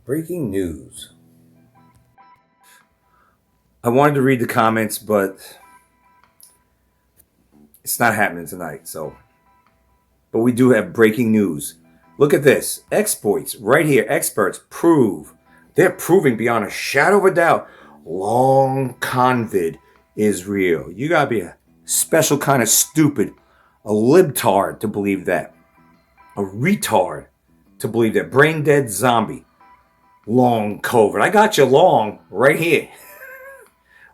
Breaking news. I wanted to read the comments, but it's not happening tonight. But we do have breaking news. Look at this. Experts right here. Experts they're proving beyond a shadow of a doubt long COVID is real. You gotta be a special kind of stupid, a libtard to believe that. A retard to believe that. Brain dead zombie. Long COVID. I got you long right here.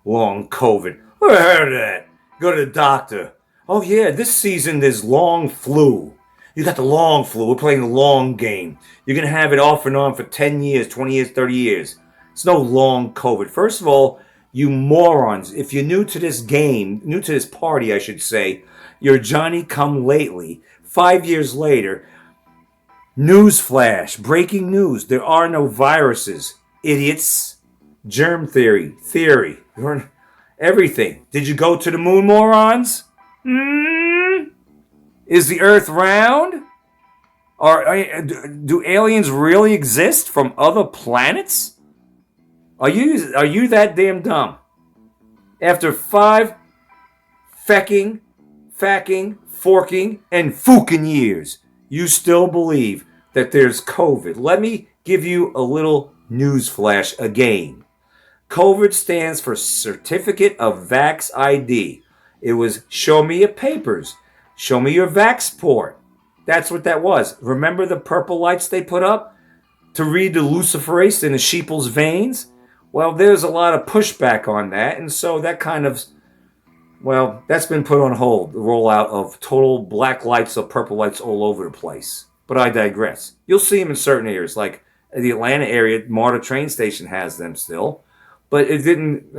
Long COVID. Who heard of that? Go to the doctor. Oh yeah, this season there's long flu. You got the long flu. We're playing the long game. You're gonna have it off and on for 10 years, 20 years, 30 years. It's no long COVID. First of all, you morons, if you're new to this game, new to this party, I should say, you're Johnny come lately. 5 years later, newsflash, breaking news. There are no viruses. Idiots. Germ theory. Everything. Did you go to the moon, morons? Is the Earth round? Do aliens really exist from other planets? Are you that damn dumb? After 5 fecking, forking, and fucking years, you still believe that there's COVID. Let me give you a little news flash again. COVID stands for Certificate of Vax ID. It was show me your papers. Show me your Vaxport. That's what that was. Remember the purple lights they put up to read the luciferase in the sheeple's veins? Well, there's a lot of pushback on that, and so that kind of, well, that's been put on hold. The rollout of total black lights or purple lights all over the place. But I digress. You'll see them in certain areas, like the Atlanta area, MARTA train station has them still. But it didn't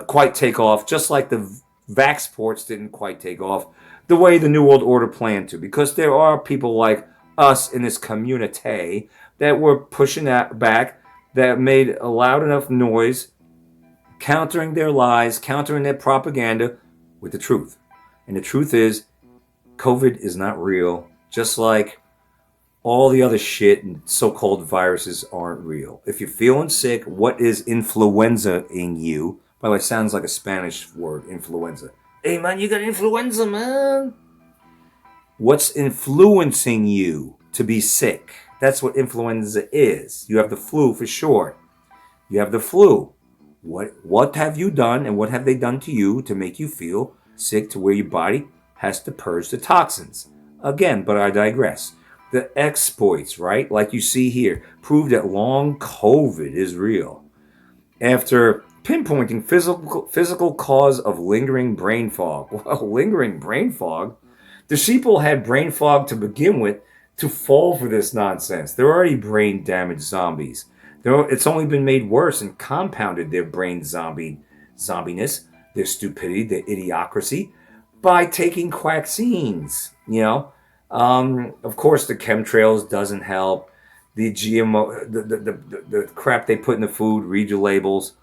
quite take off, just like the Vaxports didn't quite take off the way the New World Order planned to, because there are people like us in this community that were pushing that back, that made a loud enough noise, countering their lies, countering their propaganda with the truth. And the truth is, COVID is not real, just like all the other shit and so-called viruses aren't real. If you're feeling sick, what is influenza-ing you? By the way, it sounds like a Spanish word, influenza. Hey, man, you got influenza, man. What's influencing you to be sick? That's what influenza is. You have the flu for short. You have the flu. What have you done and what have they done to you to make you feel sick to where your body has to purge the toxins? Again, but I digress. The exploits, right, like you see here, prove that long COVID is real. After pinpointing physical cause of lingering brain fog. Well, lingering brain fog? The sheeple had brain fog to begin with to fall for this nonsense. They're already brain damaged zombies. It's only been made worse and compounded their brain zombiness, their stupidity, their idiocracy, by taking quacksines, Of course, the chemtrails doesn't help. The GMO, the crap they put in the food, read your labels,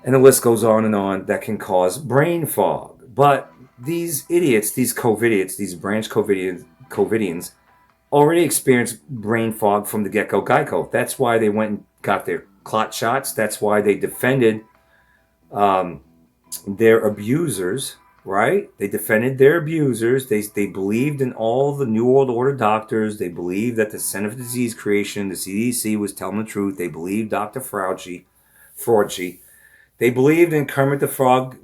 and the list goes on and on. That can cause brain fog. But these idiots, these COVIDiots, these branch COVIDians, already experienced brain fog from the get-go Geico. That's why they went and got their clot shots. That's why they defended their abusers. Right? They defended their abusers. They believed in all the New World Order doctors. They believed that the Center for Disease Creation, the CDC, was telling the truth. They believed Dr. Fauci. They believed in Kermit the Frog,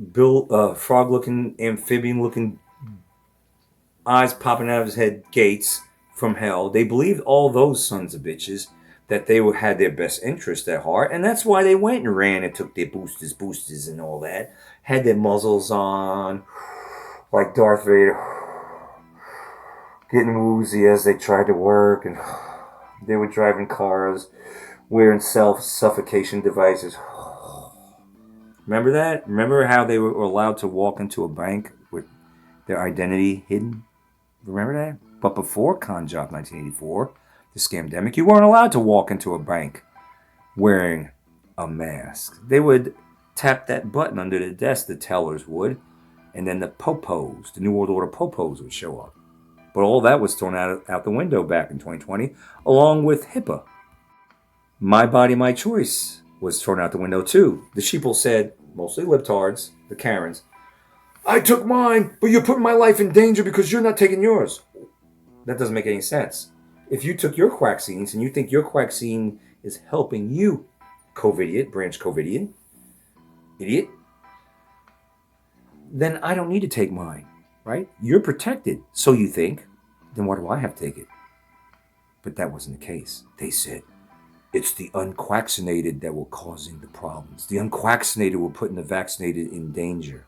frog-looking, amphibian-looking eyes popping out of his head, Gates from hell. They believed all those sons of bitches that they had their best interest at heart, and that's why they went and ran and took their boosters and all that. Had their muzzles on, like Darth Vader, getting woozy as they tried to work, and they were driving cars, wearing self-suffocation devices. Remember that? Remember how they were allowed to walk into a bank with their identity hidden? Remember that? But before Conjob 1984, the scamdemic, you weren't allowed to walk into a bank wearing a mask. They would tap that button under the desk, the tellers would, and then the popos, the New World Order popos, would show up. But all that was thrown out the window back in 2020, along with HIPAA. My body, my choice was thrown out the window too. The sheeple said, mostly libtards, the Karens, I took mine, but you're putting my life in danger because you're not taking yours. That doesn't make any sense. If you took your quaxines and you think your quaxine is helping you, COVIDiot, branch COVIDian, idiot, then I don't need to take mine, right? You're protected, so you think. Then why do I have to take it? But that wasn't the case. They said, it's the unquaxinated that were causing the problems. The unquaxinated were putting the vaccinated in danger.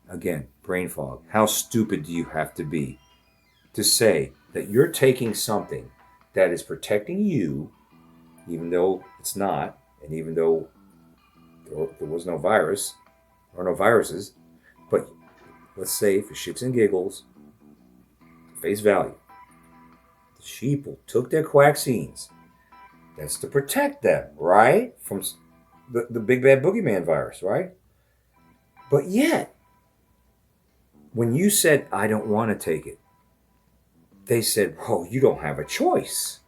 Again, brain fog. How stupid do you have to be to say that you're taking something that is protecting you, even though it's not, and even though there was no virus or no viruses, but let's say for shits and giggles, face value, the sheeple took their quaxines. That's to protect them, right? From the big bad boogeyman virus, right? But yet, when you said, I don't want to take it, they said, oh, you don't have a choice.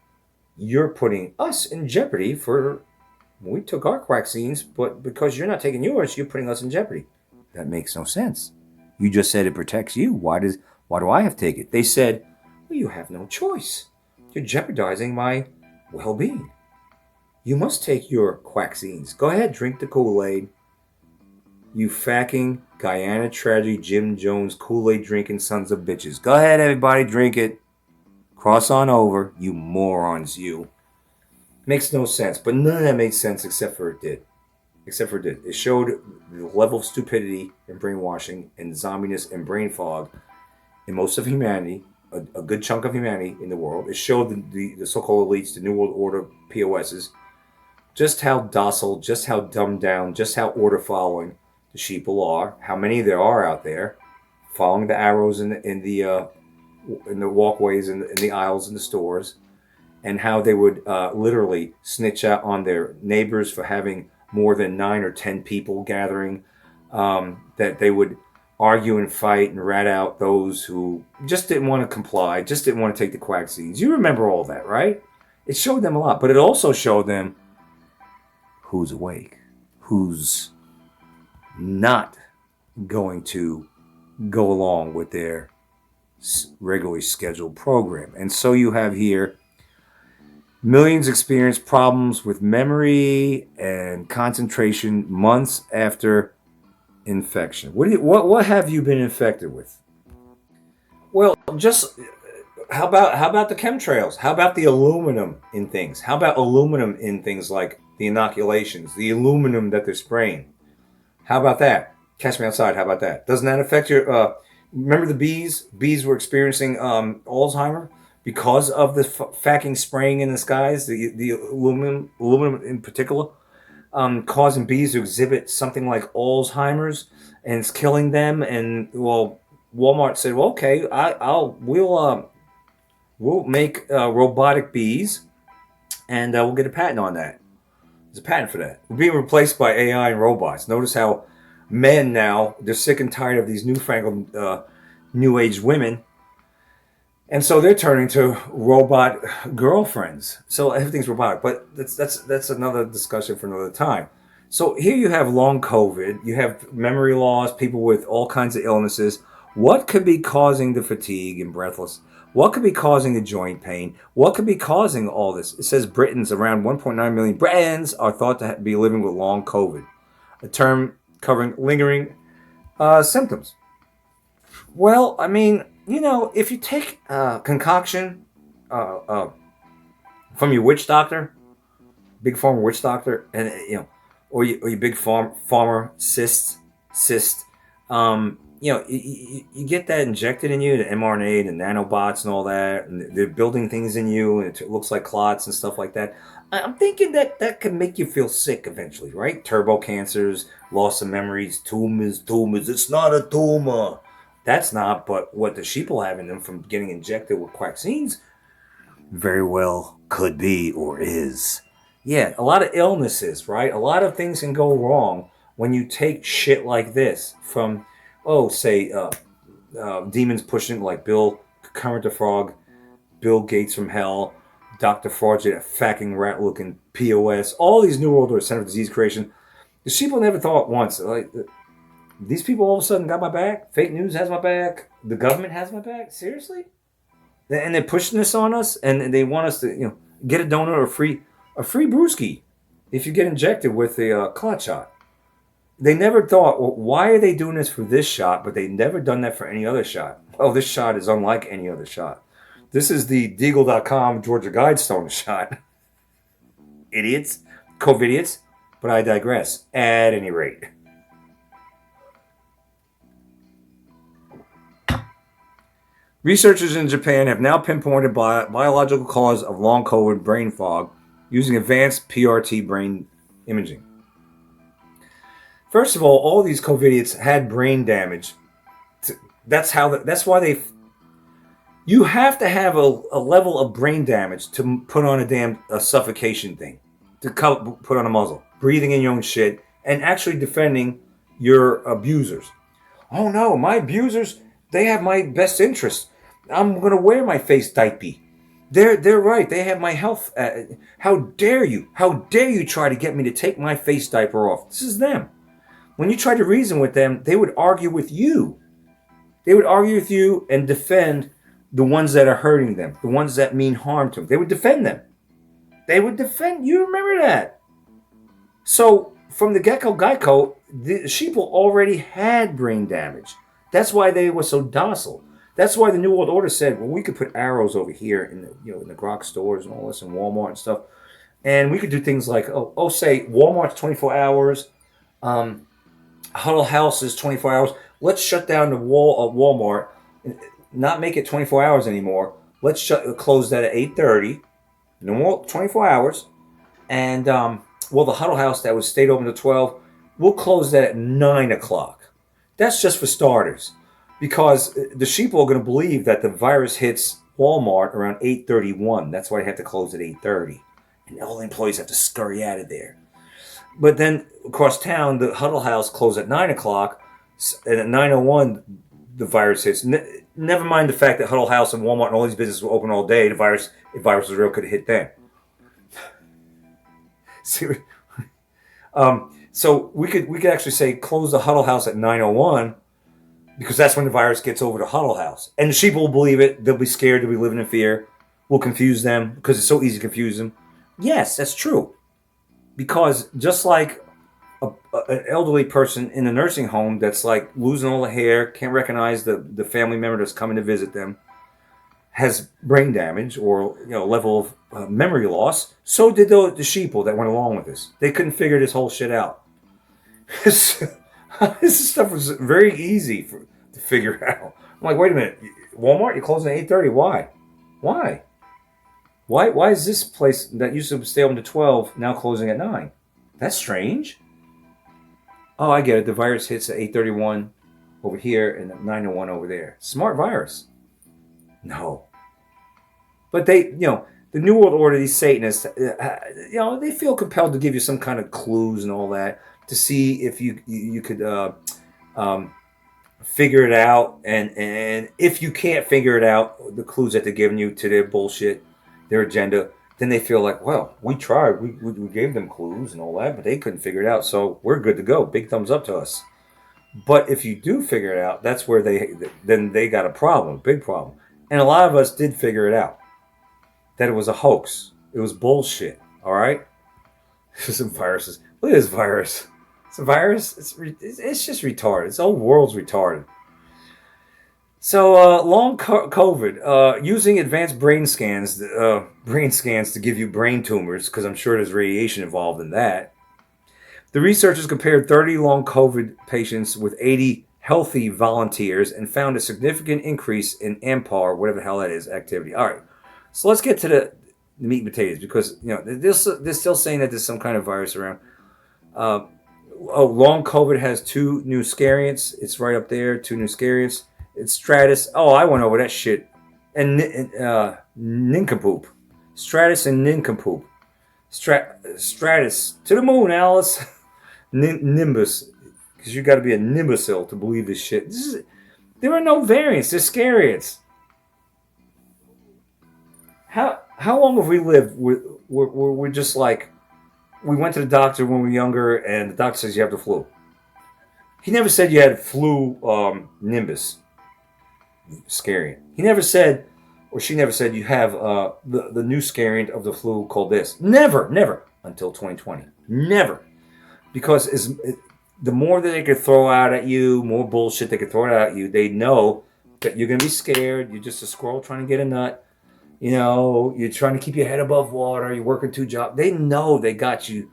You're putting us in jeopardy for, we took our quaxines, but because you're not taking yours, you're putting us in jeopardy. That makes no sense. You just said it protects you. Why do I have to take it? They said, well, you have no choice. You're jeopardizing my well-being. You must take your quaxines. Go ahead, drink the Kool-Aid. You fucking Guyana tragedy Jim Jones Kool-Aid drinking sons of bitches. Go ahead, everybody, drink it. Cross on over, you morons, you. Makes no sense, but none of that made sense except for it did. It showed the level of stupidity and brainwashing and zombiness and brain fog in most of humanity, a good chunk of humanity in the world. It showed the so-called elites, the New World Order POSs, just how docile, just how dumbed down, just how order-following the sheeple are, how many there are out there, following the arrows in the walkways and in the aisles in the stores, and how they would literally snitch out on their neighbors for having more than 9 or 10 people gathering, that they would argue and fight and rat out those who just didn't want to comply, just didn't want to take the quaxines. You remember all that, right? It showed them a lot, but it also showed them who's awake, who's not going to go along with their regularly scheduled program. And so you have here millions experience problems with memory and concentration months after infection. What have you been infected with? Well, just how about the chemtrails? How about the aluminum in things? How about aluminum in things like the inoculations, the aluminum that they're spraying? How about that? Catch me outside. How about that? Doesn't that affect your? Remember the bees? Bees were experiencing Alzheimer because of the fucking spraying in the skies. The aluminum in particular, causing bees to exhibit something like Alzheimer's, and it's killing them. And well, Walmart said, "Well, okay, we'll make robotic bees, and we'll get a patent on that." There's a patent for that. We're being replaced by AI and robots. Notice how men now, they're sick and tired of these newfangled new age women. And so they're turning to robot girlfriends. So everything's robotic. But that's another discussion for another time. So here you have long COVID. You have memory loss, people with all kinds of illnesses. What could be causing the fatigue and breathless? What could be causing the joint pain? What could be causing all this? It says Britons, around 1.9 million Britons, are thought to be living with long COVID, a term covering lingering symptoms. Well, I mean, if you take concoction from your witch doctor, big pharma witch doctor, and or your big farmer cyst, you get that injected in you, the mRNA, the nanobots, and all that, and they're building things in you, and it looks like clots and stuff like that. I'm thinking that could make you feel sick eventually, right? Turbo cancers, loss of memories, tumors. It's not a tumor. That's not, but what the sheeple have in them from getting injected with quaxines very well could be or is. Yeah, a lot of illnesses, right? A lot of things can go wrong when you take shit like this from, demons pushing like Bill Kermit the Frog, Bill Gates from hell, Dr. Fraudulent, fucking rat-looking POS, all these New World Order Center for Disease Creation. The sheeple never thought once, like, these people all of a sudden got my back? Fake news has my back? The government has my back? Seriously? And they're pushing this on us, and they want us to, get a donut or a free brewski if you get injected with a clot shot. They never thought, well, why are they doing this for this shot, but they've never done that for any other shot? Oh, this shot is unlike any other shot. This is the Deagle.com Georgia Guidestone shot. Idiots. COVIDiots. But I digress. At any rate. Researchers in Japan have now pinpointed biological cause of long COVID brain fog using advanced PRT brain imaging. First of all these COVIDiots had brain damage. That's why you have to have a level of brain damage to put on a suffocation thing, to put on a muzzle, breathing in your own shit, and actually defending your abusers. Oh no, my abusers, they have my best interest. I'm going to wear my face diaper. They're right. They have my health. How dare you? How dare you try to get me to take my face diaper off? This is them. When you try to reason with them, they would argue with you. They would argue with you and defend the ones that are hurting them, the ones that mean harm to them. They would defend them. They would defend. You remember that. So from the get-go, Geico, the sheeple already had brain damage. That's why they were so docile. That's why the New World Order said, well, we could put arrows over here in the Grok stores and all this, and Walmart and stuff, and we could do things like, say Walmart's 24 hours, Huddle House is 24 hours. Let's shut down the wall of Walmart, not make it 24 hours anymore. Let's close that at 8:30, no more 24 hours, and the Huddle House that was stayed open to 12, we'll close that at 9 o'clock. That's just for starters. Because the sheep are going to believe that the virus hits Walmart around 8:31. That's why they have to close at 8:30. And all the employees have to scurry out of there. But then across town, the Huddle House closed at 9 o'clock. And at 9:01, the virus hits. Never mind the fact that Huddle House and Walmart and all these businesses were open all day. If virus was real, could have hit then. So we could actually say close the Huddle House at 9:01. Because that's when the virus gets over to Huddle House. And the sheep will believe it. They'll be scared. They'll be living in fear. We'll confuse them because it's so easy to confuse them. Yes, that's true. Because just like an elderly person in a nursing home that's like losing all the hair, can't recognize the family member that's coming to visit them, has brain damage or level of memory loss, so did the sheeple that went along with this. They couldn't figure this whole shit out. This stuff was very easy to figure out. I'm like, wait a minute, Walmart, you're closing at 8:30. Why? Why is this place that used to stay open to 12 now closing at 9? That's strange. Oh, I get it. The virus hits at 8:31 over here and at 9:01 over there. Smart virus. No. But they, the New World Order, these Satanists, they feel compelled to give you some kind of clues and all that, to see if you could figure it out, and if you can't figure it out, the clues that they're giving you to their bullshit, their agenda, then they feel like, well, we tried, we gave them clues and all that, but they couldn't figure it out, so we're good to go. Big thumbs up to us. But if you do figure it out, that's where they got a problem, big problem. And a lot of us did figure it out, that it was a hoax. It was bullshit. All right. Some viruses. Look at this virus. It's a virus. It's just retarded. The whole world's retarded. So long COVID, using advanced brain scans to give you brain tumors, because I'm sure there's radiation involved in that. The researchers compared 30 long COVID patients with 80 healthy volunteers and found a significant increase in AMPAR, whatever the hell that is, activity. All right, so let's get to the meat and potatoes, because they're still saying that there's some kind of virus around. Long COVID has 2 new scariants. It's right up there, 2 new scariants. It's Stratus. Oh, I went over that shit. And Nincompoop. Stratus and Nincompoop. Stratus. To the moon, Alice. Nimbus. Because you got to be a nimbusile to believe this shit. There are no variants. They're scariants. how long have we lived? We're just like, we went to the doctor when we were younger, and the doctor says you have the flu. He never said you had flu nimbus scariant. He never said, or she never said you have the new scariant of the flu called this. Never until 2020. Never, because the more that they could throw out at you, more bullshit they could throw out at you. They know that you're gonna be scared. You're just a squirrel trying to get a nut. You know, you're trying to keep your head above water. You're working 2 jobs. They know they got you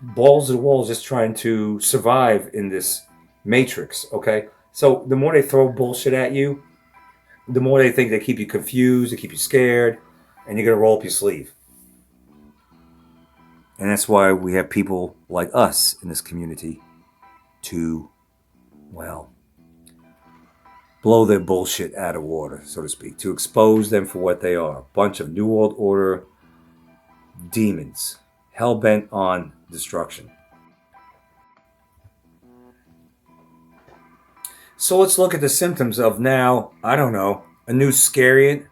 balls to the walls just trying to survive in this matrix. Okay, so the more they throw bullshit at you, the more they think they keep you confused, they keep you scared, and you're gonna roll up your sleeve. And that's why we have people like us in this community to, well, blow their bullshit out of water, so to speak, to expose them for what they are. A bunch of New World Order demons, hell-bent on destruction. So let's look at the symptoms of now, I don't know, a new scariant.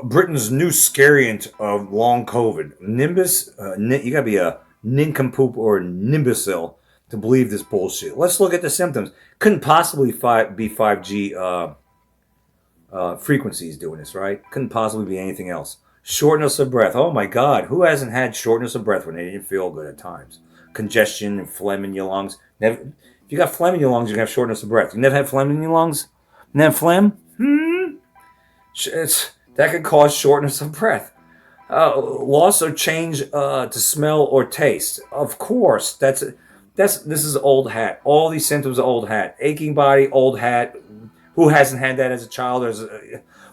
Britain's new scariant of long COVID. Nimbus, you gotta be a nincompoop or an imbecile to believe this bullshit. Let's look at the symptoms. Couldn't possibly be 5G frequencies doing this, right? Couldn't possibly be anything else. Shortness of breath. Oh my God, who hasn't had shortness of breath when they didn't feel good at times? Congestion and phlegm in your lungs. Never, if you got phlegm in your lungs, you're gonna have shortness of breath. You never had phlegm in your lungs? Never phlegm? That could cause shortness of breath. Loss or change to smell or taste. Of course, this is old hat. All these symptoms are old hat. Aching body, old hat. Who hasn't had that as a child?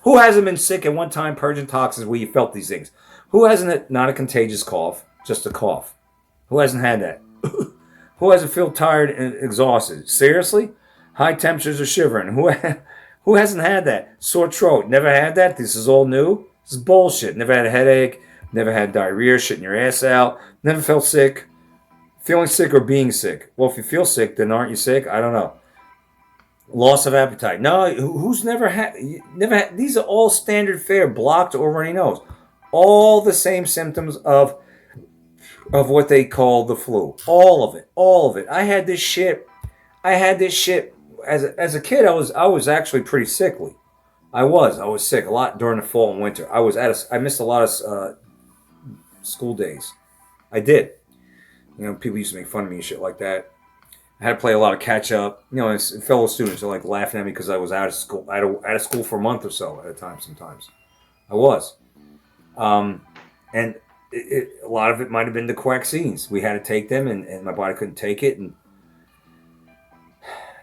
Who hasn't been sick at one time purging toxins where you felt these things? Who hasn't? Not a contagious cough, just a cough. Who hasn't had that? Who hasn't felt tired and exhausted? Seriously? High temperatures or shivering? Who hasn't had that? Sore throat. Never had that? This is all new? This is bullshit. Never had a headache. Never had diarrhea, shitting your ass out. Never felt sick. Feeling sick or being sick. Well, if you feel sick, then aren't you sick? I don't know. Loss of appetite. No, who's never had? These are all standard fare, blocked or runny nose. All the same symptoms of what they call the flu. All of it. I had this shit. As a kid, I was actually pretty sickly. I was sick a lot during the fall and winter. I missed a lot of school days. I did. You know, people used to make fun of me and shit like that. I had to play a lot of catch up. You know, fellow students are like laughing at me because I was out of school, out of school for a month or so at a time. Sometimes I was, and a lot of it might have been the vaccines. We had to take them, and my body couldn't take it, and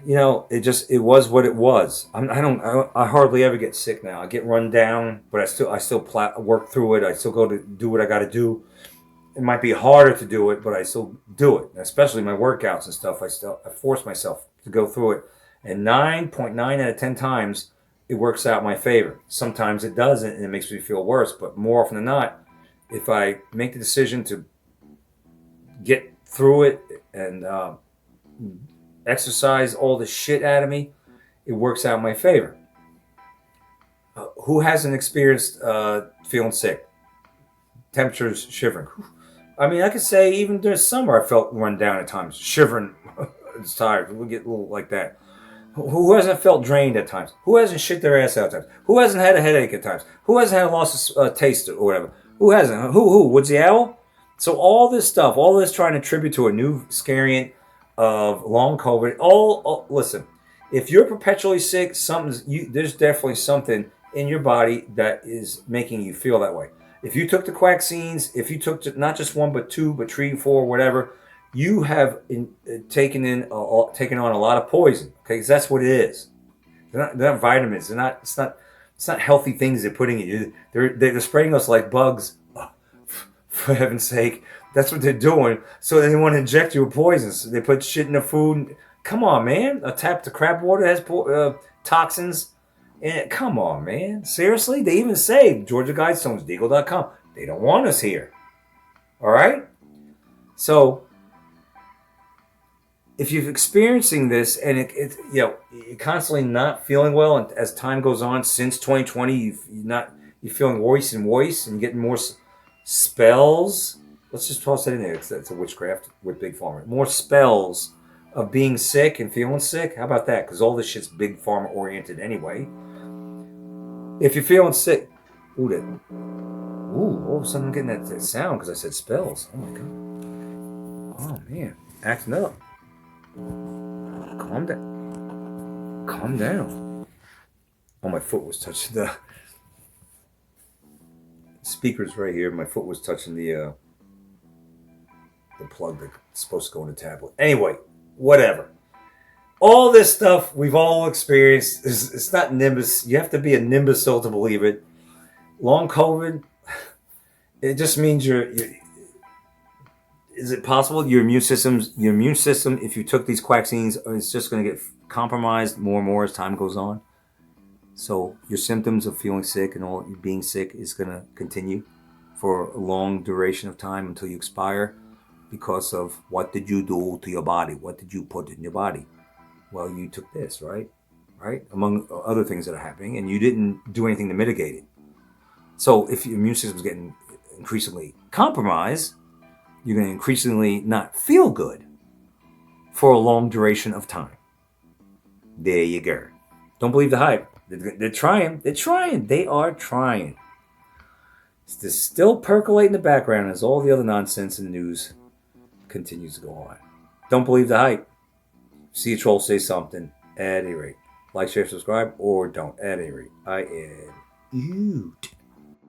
you know, it was what it was. I hardly ever get sick now. I get run down, but I still work through it. I still go to do what I got to do. It might be harder to do it, but I still do it. Especially my workouts and stuff. I force myself to go through it, and 9.9 out of 10 times it works out in my favor. Sometimes it doesn't, and it makes me feel worse. But more often than not, if I make the decision to get through it and exercise all the shit out of me, it works out in my favor. Who hasn't experienced feeling sick? Temperatures, shivering. I mean, I could say even during summer I felt run down at times, shivering. It's tired. We get a little like that. Who hasn't felt drained at times? Who hasn't shit their ass out at times? Who hasn't had a headache at times? Who hasn't had a loss of taste or whatever? Who hasn't? Who? Woods the Owl? So all this stuff, all this trying to attribute to a new scariant of long COVID. Listen, if you're perpetually sick, there's definitely something in your body that is making you feel that way. If you took the vaccines, if you took not just one but two, but three, four, whatever, you have taken on a lot of poison. Okay, because that's what it is. They're not vitamins. It's not healthy things they're putting in you. They're spraying us like bugs. Oh, for heaven's sake, that's what they're doing. So they want to inject you with poisons. So they put shit in the food. Come on, man. A tap to crab water has toxins. And come on, man. Seriously? They even say, Georgia Guidestones, Deagle.com, they don't want us here. All right? So, if you're experiencing this and you're constantly not feeling well, and as time goes on, since 2020, you're feeling worse and worse, and you're getting more spells. Let's just toss that in there. It's a witchcraft with Big Pharma. More spells of being sick and feeling sick. How about that? Because all this shit's Big Pharma oriented anyway. If you're feeling sick, all of a sudden I'm getting that sound because I said spells. Oh my god. Oh man, acting up. Calm down. Calm down. Oh, my foot was touching the speakers right here. My foot was touching the plug that's supposed to go in the tablet. Anyway, whatever. All this stuff we've all experienced. It's not Nimbus. You have to be a Nimbusil to believe it. Long COVID, it just means is it possible your immune system, if you took these vaccines, is just going to get compromised more and more as time goes on? So your symptoms of feeling sick and all being sick is going to continue for a long duration of time until you expire because of what did you do to your body? What did you put in your body? Well, you took this, right? Right? Among other things that are happening, and you didn't do anything to mitigate it. So if your immune system is getting increasingly compromised, you're going to increasingly not feel good for a long duration of time. There you go. Don't believe the hype. They're trying. They are trying. It's still percolating in the background as all the other nonsense in the news continues to go on. Don't believe the hype. See a troll say something. At any rate, like, share, subscribe, or don't. At any rate, I am out.